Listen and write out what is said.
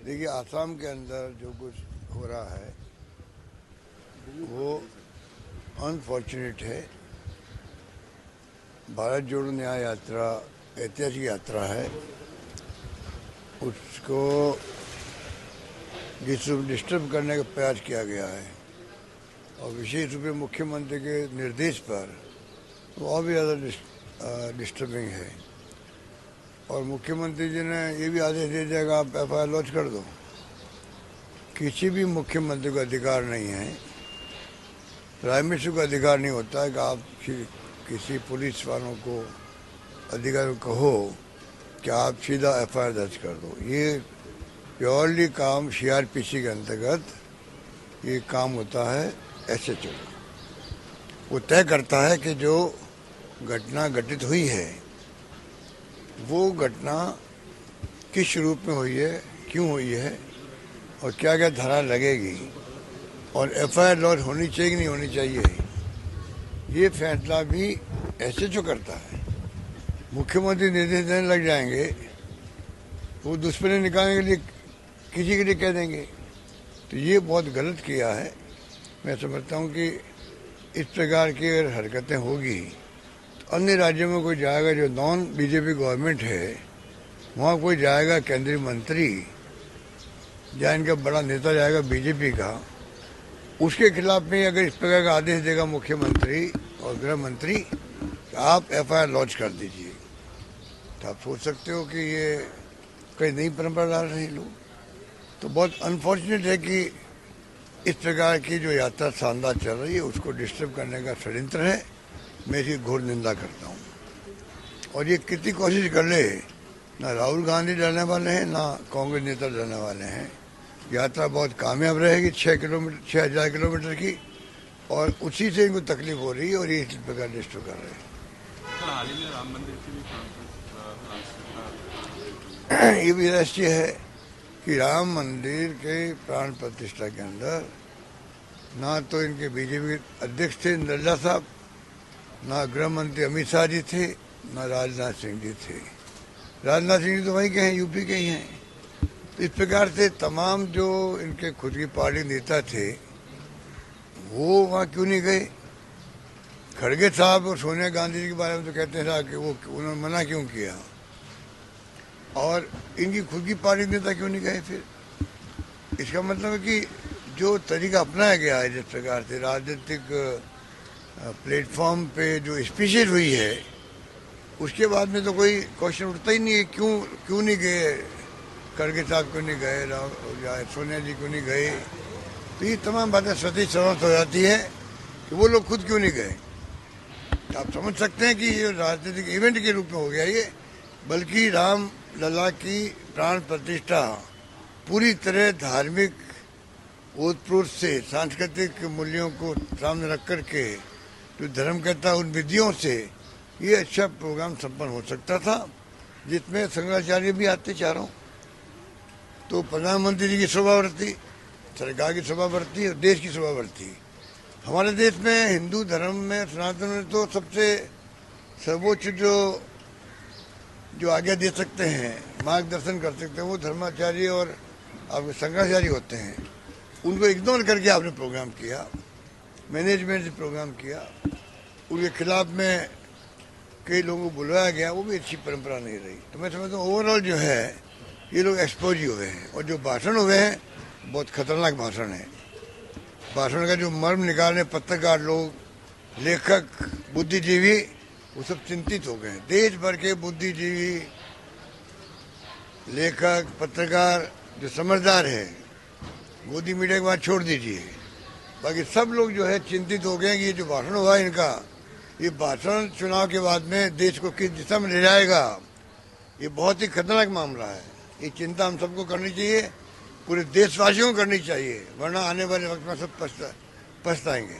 देखिए, आसाम के अंदर जो कुछ हो रहा है वो अनफॉर्चुनेट है। भारत जोड़ो न्याय यात्रा ऐतिहासिक यात्रा है, उसको डिस्टर्ब करने का प्रयास किया गया है और विशेष रूप से मुख्यमंत्री के निर्देश पर वो और भी ज़्यादा डिस्टर्बिंग है। और मुख्यमंत्री जी ने ये भी आदेश दे दिया कि आप FIR लॉन्च कर दो। किसी भी मुख्यमंत्री को अधिकार नहीं है, प्राइम मिनिस्टर को अधिकार नहीं होता है कि आप किसी पुलिस वालों को अधिकारी को कहो कि आप सीधा FIR दर्ज कर दो। ये प्योरली काम CRPC के अंतर्गत ये काम होता है। SHO वो तय करता है कि जो घटना घटित हुई है वो घटना किस रूप में हुई है, क्यों हुई है और क्या क्या धारा लगेगी और FIR लॉन्च होनी चाहिए कि नहीं होनी चाहिए, ये फैसला भी SHO करता है। मुख्यमंत्री निर्देश देने लग जाएंगे, वो दुश्मनी निकालने के लिए किसी के लिए कह देंगे, तो ये बहुत गलत किया है। मैं समझता हूँ कि इस प्रकार की अगर हरकतें होगी तो अन्य राज्यों में कोई जाएगा जो नॉन BJP गवर्नमेंट है, वहाँ कोई जाएगा केंद्रीय मंत्री या इनका बड़ा नेता जाएगा BJP का, उसके खिलाफ में अगर इस प्रकार का आदेश देगा मुख्यमंत्री और गृह मंत्री कि आप FIR लॉन्च कर दीजिए, तो आप सोच सकते हो कि ये कई नई परंपरा डाल रहे हैं लोग। तो बहुत अनफॉर्चुनेट है कि इस प्रकार की जो यात्रा शानदार चल रही है उसको डिस्टर्ब करने का षड्यंत्र है। मैं इसकी घोर निंदा करता हूँ। और ये कितनी कोशिश कर ले, ना राहुल गांधी डरने वाले हैं ना कांग्रेस नेता डरने वाले हैं। यात्रा बहुत कामयाब रहेगी, 6,000 किलोमीटर की, और उसी से इनको तकलीफ हो रही है और ये इस प्रकार डिस्टर्ब कर रहे हैं। हाल ही में राम मंदिर की भी ये भी रहस्य है कि राम मंदिर के प्राण प्रतिष्ठा के अंदर ना तो इनके BJP अध्यक्ष थे नड्डा साहब, ना गृह मंत्री अमित शाह जी थे, ना राजनाथ सिंह जी थे। राजनाथ सिंह जी तो वहीं के हैं, UP के ही हैं। तो इस प्रकार से तमाम जो इनके खुद की पार्टी नेता थे वो वहाँ क्यों नहीं गए। खड़गे साहब और सोनिया गांधी जी के बारे में तो कहते हैं कि वो उन्होंने मना क्यों किया, और इनकी खुद की पार्टी नेता क्यों नहीं गए। फिर इसका मतलब है कि जो तरीका अपनाया गया है, जिस प्रकार से राजनीतिक प्लेटफॉर्म पे जो स्पीचेज हुई है, उसके बाद में तो कोई क्वेश्चन उठता ही नहीं है क्यों नहीं गए, खड़गे साहब क्यों नहीं गए, सोनिया जी क्यों नहीं गए। तो ये तमाम बातें सती समाप्त हो जाती है कि वो लोग खुद क्यों नहीं गए। तो आप समझ सकते हैं कि ये राजनीतिक इवेंट के रूप में हो गया ये, बल्कि राम लला की प्राण प्रतिष्ठा पूरी तरह धार्मिक ओतप्रोत से सांस्कृतिक मूल्यों को सामने रख कर के जो धर्म कहता है उन विधियों से ये अच्छा प्रोग्राम संपन्न हो सकता था, जिसमें शंकराचार्य भी आते चारों। तो प्रधानमंत्री जी की शोभा बढ़ती, सरकार की शोभा बढ़ती और देश की शोभा बढ़ती। हमारे देश में हिंदू धर्म में सनातन में तो सबसे सर्वोच्च जो आज्ञा दे सकते हैं, मार्गदर्शन कर सकते हैं, वो धर्माचार्य और आपके शंकराचार्य होते हैं। उनको इग्नोर करके आपने प्रोग्राम किया, मैनेजमेंट से प्रोग्राम किया, उनके खिलाफ में कई लोगों को बुलाया गया, वो भी अच्छी परंपरा नहीं रही। तो मैं समझता हूँ ओवरऑल जो है ये लोग एक्सपोज ही हुए हैं, और जो भाषण हुए हैं बहुत खतरनाक भाषण है। भाषण का जो मर्म निकालने पत्रकार लोग, लेखक, बुद्धिजीवी, वो सब चिंतित हो गए हैं। देश भर के बुद्धिजीवी, लेखक, पत्रकार जो समझदार है, मोदी मीडिया के बाद छोड़ दीजिए, बाकी सब लोग जो है चिंतित हो गए कि ये जो भाषण हुआ इनका, ये भाषण चुनाव के बाद में देश को किस दिशा में ले जाएगा, ये बहुत ही खतरनाक मामला है। ये चिंता हम सबको करनी चाहिए, पूरे देशवासियों को करनी चाहिए, वरना आने वाले वक्त में सब पछताएंगे।